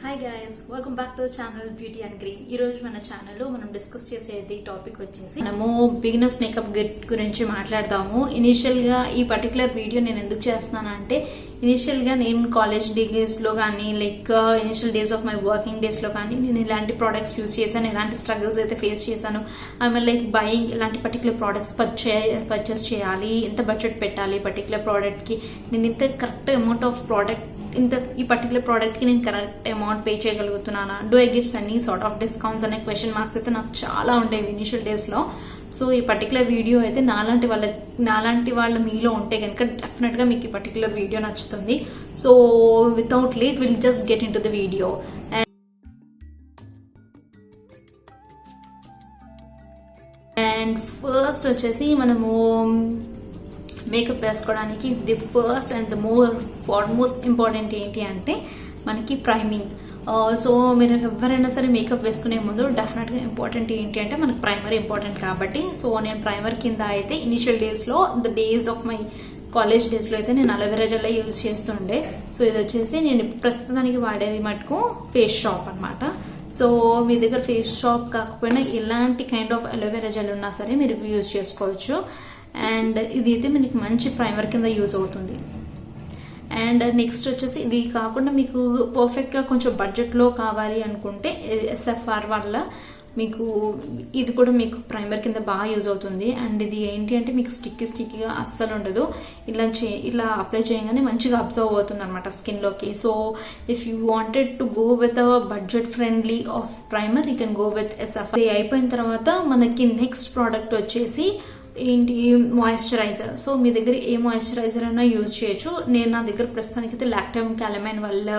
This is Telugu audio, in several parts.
Hi guys, welcome back to channel beauty and green. ఈ రోజు మన ఛానల్లో మనం డిస్కస్ చేసేది టాపిక్ వచ్చేసి మనము బిగినర్స్ మేకప్ కిట్ గురించి మాట్లాడదాము. ఇనిషియల్ గా ఈ పర్టికులర్ వీడియో నేను ఎందుకు చేస్తున్నానంటే ఇనిషియల్ గా నేను కాలేజ్ డేస్ లో కానీ like initial days of my working days లో కానీ నేను ఇలాంటి ప్రోడక్ట్స్ యూస్ చేశాను, ఎలాంటి స్ట్రగుల్స్ అయితే ఫేస్ చేశాను, ఐ మీన్ లైక్ బయింగ్ ఇలాంటి పర్టికులర్ ప్రోడక్ట్స్ పర్చేస్ చేయాలి, ఎంత బడ్జెట్ పెట్టాలి పర్టికులర్ ప్రోడక్ట్ కి, నేను ఇంత కరెక్ట్ అమౌంట్ ఆఫ్ ప్రోడక్ట్ ఈ పర్టికులర్ ప్రోడక్ట్ కి నేను కరెక్ట్ అమౌంట్ పే చేయగలుగుతున్నానా, do I gets any sort of discounts అనే క్వశ్చన్ మార్క్స్ అయితే నాకు చాలా ఉండేవి ఇనిషియల్ డేస్ లో. సో ఈ పర్టికులర్ వీడియో అయితే నాలాంటి వాళ్ళ మీలో ఉంటే కనుక డెఫినెట్ గా మీకు ఈ పర్టికులర్ వీడియో నచ్చుతుంది. So without late will just get in to the video. And first వచ్చేసి మనము మేకప్ వేసుకోవడానికి the first and the most important ఏంటి అంటే మనకి ప్రైమింగ్. సో మీరు ఎవరైనా సరే మేకప్ వేసుకునే ముందు డెఫినెట్గా ఇంపార్టెంట్ ఏంటి అంటే మనకి ప్రైమర్ ఇంపార్టెంట్ కాబట్టి, సో నేను ప్రైమర్ కింద అయితే ఇనిషియల్ డేస్లో the days of my college డేస్లో అయితే నేను అలోవెరా జెల్ యూజ్ చేస్తుండే. సో ఇది వచ్చేసి నేను ప్రస్తుతానికి వాడేది మటుకు ఫేస్ షాప్ అనమాట. సో మీ దగ్గర ఫేస్ షాప్ కాకపోయినా ఎలాంటి కైండ్ ఆఫ్ అలోవెరా జెల్ ఉన్నా సరే మీరు యూజ్ చేసుకోవచ్చు. అండ్ ఇది అయితే మనకి మంచి ప్రైమర్ కింద యూజ్ అవుతుంది. అండ్ నెక్స్ట్ వచ్చేసి ఇది కాకుండా మీకు పర్ఫెక్ట్గా కొంచెం బడ్జెట్లో కావాలి అనుకుంటే ఎస్ఎఫ్ఆర్ వల్ల మీకు ఇది కూడా మీకు ప్రైమర్ కింద బాగా యూజ్ అవుతుంది. అండ్ ఇది ఏంటి అంటే మీకు స్టిక్కీగా అస్సలు ఉండదు, ఇలా అప్లై చేయగానే మంచిగా అబ్జర్వ్ అవుతుంది అనమాట స్కిన్లోకి. So if you wanted to go with a budget friendly of primer you can go with SFR. ఇది అయిపోయిన తర్వాత మనకి నెక్స్ట్ ప్రోడక్ట్ వచ్చేసి ఏంటి, మాయిశ్చరైజర్. సో మీ దగ్గర ఏ మాయిశ్చరైజర్ అయినా యూజ్ చేయొచ్చు. నా దగ్గర ప్రస్తుతానికి అయితే లాక్టమ్ క్యాలమైన్ వల్ల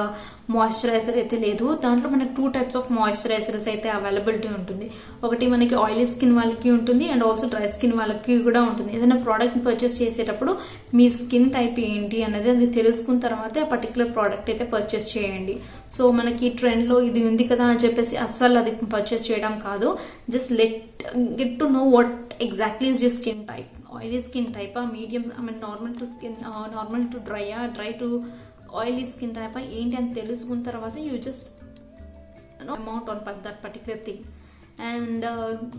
మాయిశ్చరైజర్ అయితే లేదు. దాంట్లో మనకి 2 టైప్స్ ఆఫ్ మాయిశ్చరైజర్స్ అయితే అవైలబిలిటీ ఉంటుంది. ఒకటి మనకి ఆయిలీ స్కిన్ వాళ్ళకి ఉంటుంది అండ్ ఆల్సో డ్రై స్కిన్ వాళ్ళకి కూడా ఉంటుంది. ఏదైనా ప్రోడక్ట్ పర్చేస్ చేసేటప్పుడు మీ స్కిన్ టైప్ ఏంటి అనేది అది తెలుసుకున్న తర్వాతే ఆ పర్టికులర్ ప్రోడక్ట్ అయితే పర్చేస్ చేయండి. సో మనకి ట్రెండ్లో ఇది ఉంది కదా అని చెప్పేసి అస్సలు అది పర్చేస్ చేయడం కాదు. Just get to know what exactly is your skin type. Oily skin టైపా, medium I mean normal to డ్రైయా, డ్రై టు ఆయిలీ స్కిన్ టైపా ఏంటి అని తెలుసుకున్న తర్వాత you just amount on that particular thing. And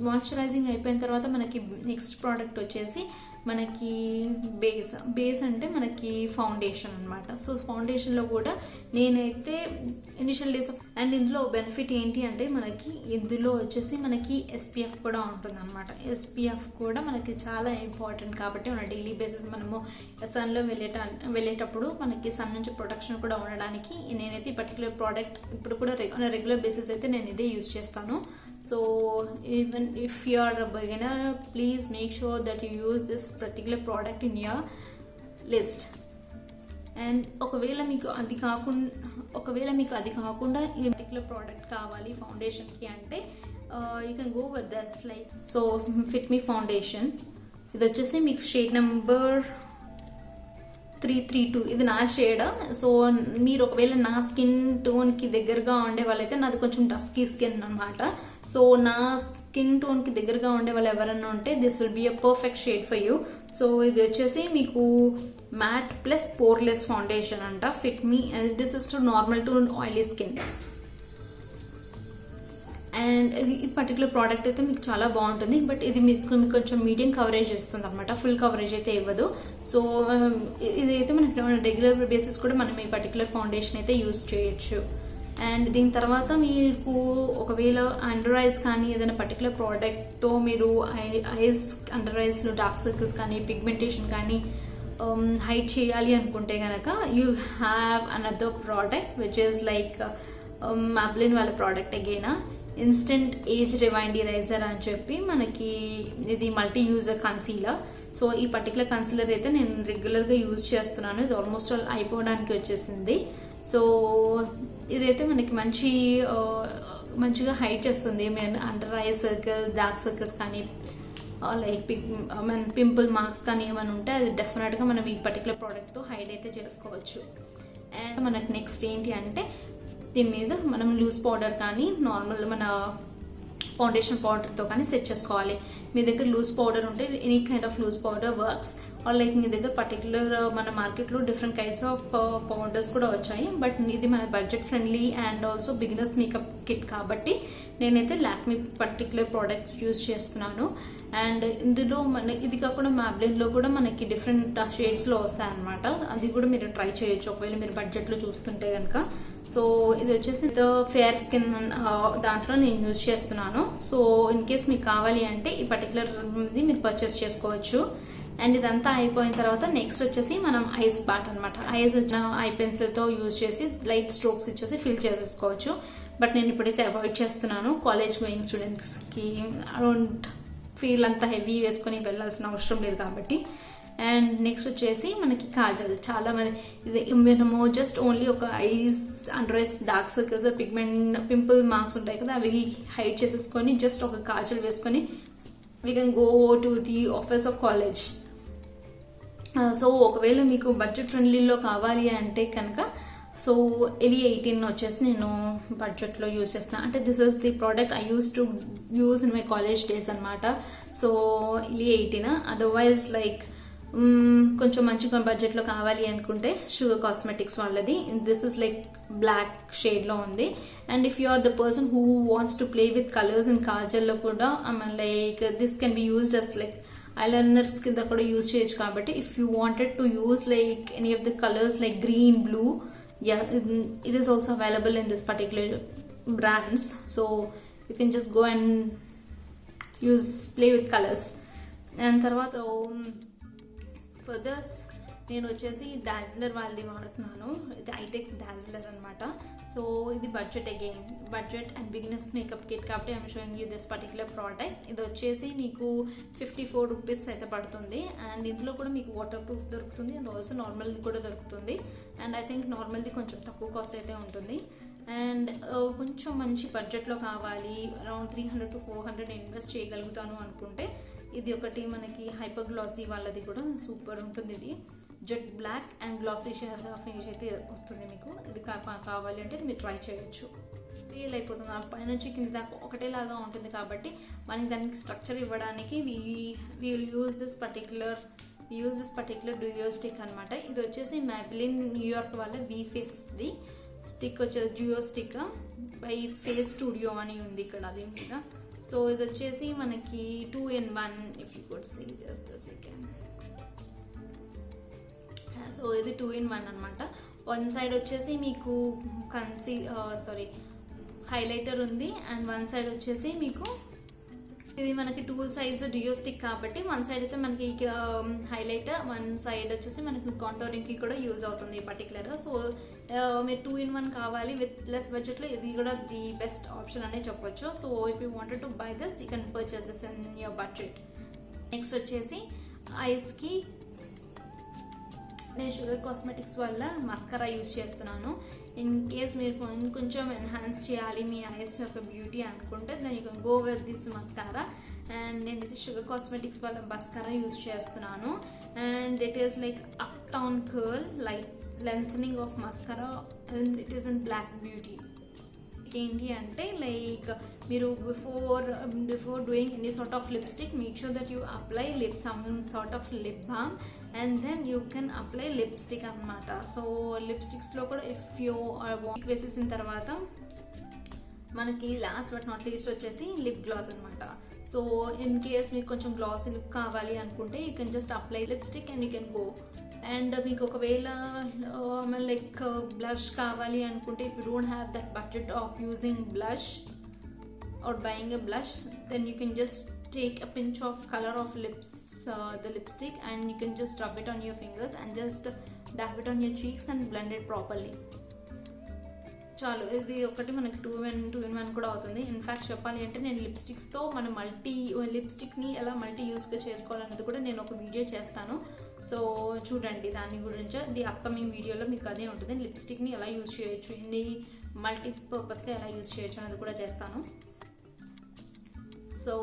moisturizing అయిపోయిన తర్వాత మనకి నెక్స్ట్ ప్రోడక్ట్ వచ్చేసి మనకి బేస్ అంటే మనకి ఫౌండేషన్ అనమాట. సో ఫౌండేషన్లో కూడా నేనైతే ఇనిషియల్ డేస్ అండ్ ఇందులో బెనిఫిట్ ఏంటి అంటే మనకి ఇందులో వచ్చేసి మనకి ఎస్పీఎఫ్ కూడా ఉంటుంది అనమాట. ఎస్పీఎఫ్ కూడా మనకి చాలా ఇంపార్టెంట్ కాబట్టి మన డైలీ బేసిస్ మనము సన్లో వెళ్ళేటప్పుడు మనకి సన్ నుంచి ప్రొటెక్షన్ కూడా ఉండడానికి నేనైతే ఈ పర్టికులర్ ప్రోడక్ట్ ఇప్పుడు కూడా రెగ్యులర్ బేసిస్ అయితే నేను ఇదే యూజ్ చేస్తాను. So even if you are a beginner please make sure that you use this particular product in your list. And ఒకవేళ మీకు అది కాకుండా ఈ పర్టికులర్ ప్రోడక్ట్ కావాలి ఫౌండేషన్కి అంటే you can go with this like so fit me foundation. ఇది వచ్చేసి మీకు షేడ్ నెంబర్ 332. ఇది నా షేడ్. సో మీరు ఒకవేళ నా స్కిన్ టోన్కి దగ్గరగా ఉండే వాళ్ళైతే నాది కొంచెం డస్కీ స్కిన్ అనమాట. సో నా స్కిన్ టోన్కి దగ్గరగా ఉండే వాళ్ళు ఎవరన్నా ఉంటే this will be a perfect shade for you. So ఇది వచ్చేసి మీకు మ్యాట్ ప్లస్ పోర్లెస్ ఫౌండేషన్ అంట. Fit me, this is to normal to oily skin. And ఈ పర్టికులర్ ప్రోడక్ట్ అయితే మీకు చాలా బాగుంటుంది, బట్ ఇది మీకు కొంచెం మీడియం కవరేజ్ ఇస్తుంది అనమాట, ఫుల్ కవరేజ్ అయితే ఇవ్వదు. సో ఇదైతే మనకి రెగ్యులర్ బేసిస్ కూడా మనం ఈ పర్టికులర్ ఫౌండేషన్ అయితే యూజ్ చేయొచ్చు. అండ్ దీని తర్వాత మీకు ఒకవేళ అండర్ ఐస్ కానీ ఏదైనా పర్టికులర్ ప్రోడక్ట్తో మీరు ఐస్ అండర్ ఐస్లో డార్క్ సర్కిల్స్ కానీ పిగ్మెంటేషన్ కానీ హైడ్ చేయాలి అనుకుంటే కనుక you have another product which is like Maybelline వాళ్ళ product again instant age rewind eraser అని చెప్పి మనకి ఇది మల్టీ యూజర్ కన్సీలర్. సో ఈ పర్టికులర్ కన్సీలర్ అయితే నేను రెగ్యులర్గా యూజ్ చేస్తున్నాను. ఇది ఆల్మోస్ట్ ఆల్ అయిపోవడానికి వచ్చేసింది. సో ఇదైతే మనకి మంచిగా హైడ్ చేస్తుంది under eye circle, dark circles కానీ లైక్ పింపుల్ మార్క్స్ కానీ ఏమైనా ఉంటే అది డెఫినెట్గా మనం ఈ పర్టికులర్ ప్రోడక్ట్తో హైడ్ అయితే చేసుకోవచ్చు. అండ్ మనకి నెక్స్ట్ ఏంటి అంటే దీని మీద మనం లూజ్ పౌడర్ కానీ నార్మల్ మన ఫౌండేషన్ పౌడర్తో కానీ సెట్ చేసుకోవాలి. మీ దగ్గర లూజ్ పౌడర్ ఉంటే any kind of loose powder works. Or like మీ దగ్గర పర్టికులర్ మన మార్కెట్లో డిఫరెంట్ కైండ్స్ ఆఫ్ పౌడర్స్ కూడా వచ్చాయి. బట్ ఇది మన budget friendly and also beginners makeup kit కాబట్టి నేనైతే లాక్మీ పర్టికులర్ ప్రోడక్ట్ యూజ్ చేస్తున్నాను. అండ్ ఇందులో ఇది కాకుండా మ్యాబ్లిన్లో కూడా మనకి డిఫరెంట్ షేడ్స్లో వస్తాయన్నమాట. అది కూడా మీరు ట్రై చేయొచ్చు ఒకవేళ మీరు బడ్జెట్లో చూస్తుంటే కనుక. సో ఇది వచ్చేసి ఫేర్ స్కిన్ దాంట్లో నేను యూజ్ చేస్తున్నాను. సో ఇన్ కేస్ మీకు కావాలి అంటే ఈ పర్టికులర్ ఇది మీరు పర్చేస్ చేసుకోవచ్చు. అండ్ ఇదంతా అయిపోయిన తర్వాత నెక్స్ట్ వచ్చేసి మనం ఐస్ బాట్ అనమాట. ఐస్ ఐ పెన్సిల్తో యూజ్ చేసి లైట్ స్ట్రోక్స్ ఇచ్చేసి ఫిల్ చేసేసుకోవచ్చు. బట్ నేను ఇప్పుడైతే అవాయిడ్ చేస్తున్నాను కాలేజ్ గోయింగ్ స్టూడెంట్స్కి అరౌండ్ ఫీల్ అంతా హెవీ వేసుకొని వెళ్ళాల్సిన అవసరం లేదు కాబట్టి. అండ్ నెక్స్ట్ వచ్చేసి మనకి కాజల్. చాలా మంది ఇది మనము జస్ట్ ఓన్లీ ఒక ice under eyes dark circles pimple marks ఉంటాయి కదా, అవి హైడ్ చేసేసుకొని జస్ట్ ఒక కాజల్ వేసుకొని we can go to the office of college. So ఒకవేళ మీకు బడ్జెట్ ఫ్రెండ్లీలో కావాలి అంటే కనుక సో ఎలి 18 వచ్చేసి నేను బడ్జెట్లో యూజ్ చేస్తాను. అంటే this is the product I use to use in my college days అనమాట. So Elle 18. అదర్వైజ్ లైక్ కొంచెం మంచి బడ్జెట్లో కావాలి అనుకుంటే షుగర్ కాస్మెటిక్స్ వాళ్ళది. దిస్ ఇస్ లైక్ బ్లాక్ షేడ్లో ఉంది. And if you are the person who wants to play with colours in కాజల్లో కూడా like this can be used as like eyeliners కింద కూడా యూజ్ చేయొచ్చు. కాబట్టి if you wanted to use like any of the colours like green, blue, yeah, it is also available in this particular brands. So you can just go and play with colors. And తర్వాత so for this నేను వచ్చేసి డాజ్లర్ వాళ్ళది వాడుతున్నాను. ఇది ఐటెక్స్ డాజ్లర్ అనమాట. సో ఇది budget again budget and beginners makeup kit కాబట్టి I'm showing you this particular product. ఇది వచ్చేసి మీకు 54 రూపీస్ అయితే పడుతుంది. అండ్ ఇందులో కూడా మీకు వాటర్ ప్రూఫ్ దొరుకుతుంది అండ్ ఆల్సో నార్మల్ది కూడా దొరుకుతుంది. అండ్ ఐ థింక్ నార్మల్ది కొంచెం తక్కువ కాస్ట్ అయితే ఉంటుంది. అండ్ కొంచెం మంచి బడ్జెట్లో కావాలి అరౌండ్ 300 to 400 ఇన్వెస్ట్ చేయగలుగుతాను అనుకుంటే ఇది ఒకటి మనకి హైపర్ గ్లాసీ వాళ్ళది కూడా సూపర్ ఉంటుంది. ఇది jet black and glossy finish అయితే వస్తుంది మీకు. ఇది కావాలి అంటే మీరు ట్రై చేయొచ్చు. రియల్ అయిపోతుంది పైనుంచి కింద దాకా ఒకటేలాగా ఉంటుంది కాబట్టి మనకి దానికి స్ట్రక్చర్ ఇవ్వడానికి we'll use this particular duo stick అనమాట. ఇది వచ్చేసి మ్యాబ్లిన్ న్యూయార్క్ వాళ్ళ వి ఫేస్ది స్టిక్ వచ్చేసి duo stick by face studio అని ఉంది ఇక్కడ దీని మీద. సో ఇది వచ్చేసి మనకి 2-in-1 if you could see just a second. So ఇది 2-in-1 అనమాట. వన్ సైడ్ వచ్చేసి మీకు హైలైటర్ ఉంది అండ్ వన్ సైడ్ వచ్చేసి మీకు ఇది మనకి 2 sides డియో స్టిక్ కాబట్టి వన్ సైడ్ అయితే మనకి హైలైటర్, వన్ సైడ్ వచ్చేసి మనకి కాంటోరింగ్ కి కూడా యూజ్ అవుతుంది పర్టికులర్. సో మీరు 2-in-1 కావాలి విత్ లెస్ బడ్జెట్ లో ఇది కూడా ది బెస్ట్ ఆప్షన్ అనే చెప్పొచ్చు. So if you wanted to buy this you can purchase this in your budget. Next వచ్చేసి ఐస్ కి నేను షుగర్ కాస్మెటిక్స్ వల్ల మస్కరా యూజ్ చేస్తున్నాను. ఇన్ కేస్ మీరు కొంచెం ఎన్హాన్స్ చేయాలి మీ ఐస్ యొక్క బ్యూటీ అనుకుంటే then you can go with this mascara. And నేనైతే షుగర్ కాస్మెటిక్స్ వల్ల మస్కారా యూజ్ చేస్తున్నాను. And it is like uptown curl like lengthening of mascara and it is in black beauty. ఏంటి అంటే లైక్ మీరు before doing any sort of lipstick make sure that you apply some sort of lip balm and then you can apply lipstick అనమాట. సో లిప్స్టిక్స్లో కూడా ఇఫ్ యూ వేసేసిన తర్వాత మనకి లాస్ట్ బట్ నాట్ లీస్ట్ వచ్చేసి లిప్ గ్లాస్ అనమాట. సో ఇన్ కేస్ మీకు కొంచెం గ్లాసీ లుక్ కావాలి అనుకుంటే you can just apply lipstick and you can go. And మీకు ఒకవేళ లైక్ బ్లష్ కావాలి అనుకుంటే if you don't have that budget of using blush or buying a blush then you can just take a pinch of color of the lipstick and you can just rub it on your fingers and just dab it on your cheeks and blend it properly. చాలు ఇది ఒకటి మనకి 2-in-1 కూడా అవుతుంది. ఇన్ఫ్యాక్ట్ చెప్పాలి అంటే నేను లిప్స్టిక్స్తో మనం లిప్స్టిక్ని ఎలా మల్టీ యూస్గా చేసుకోవాలనేది కూడా నేను ఒక వీడియో చేస్తాను. సో చూడండి దాని గురించి ది అప్కమింగ్ వీడియోలో మీకు అదే ఉంటుంది. లిప్స్టిక్ని ఎలా యూజ్ చేయొచ్చు, ఎన్ని మల్టీపర్పస్గా ఎలా యూజ్ చేయొచ్చు అనేది కూడా చేస్తాను. సో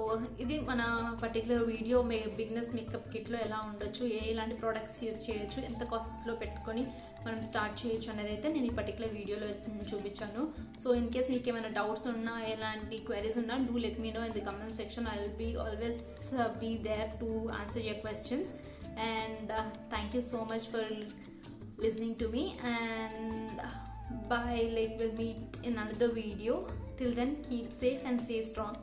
ఇది మన పర్టికులర్ వీడియో బిగినర్స్ మేకప్ కిట్లో ఎలా ఉండొచ్చు, ఎలాంటి ప్రోడక్ట్స్ యూజ్ చేయొచ్చు, ఎంత కాస్ట్లో పెట్టుకొని మనం స్టార్ట్ చేయొచ్చు అనేది అయితే నేను ఈ పర్టికులర్ వీడియోలో చూపించాను. సో ఇన్ కేస్ మీకు ఏమైనా డౌట్స్ ఉన్నా ఎలాంటి క్వైరీస్ ఉన్నా do let me know in the comment section. I will be always be there to answer your questions. and thank you so much for listening to me, and bye. Like, we'll meet in another video. Till then, keep safe and stay strong.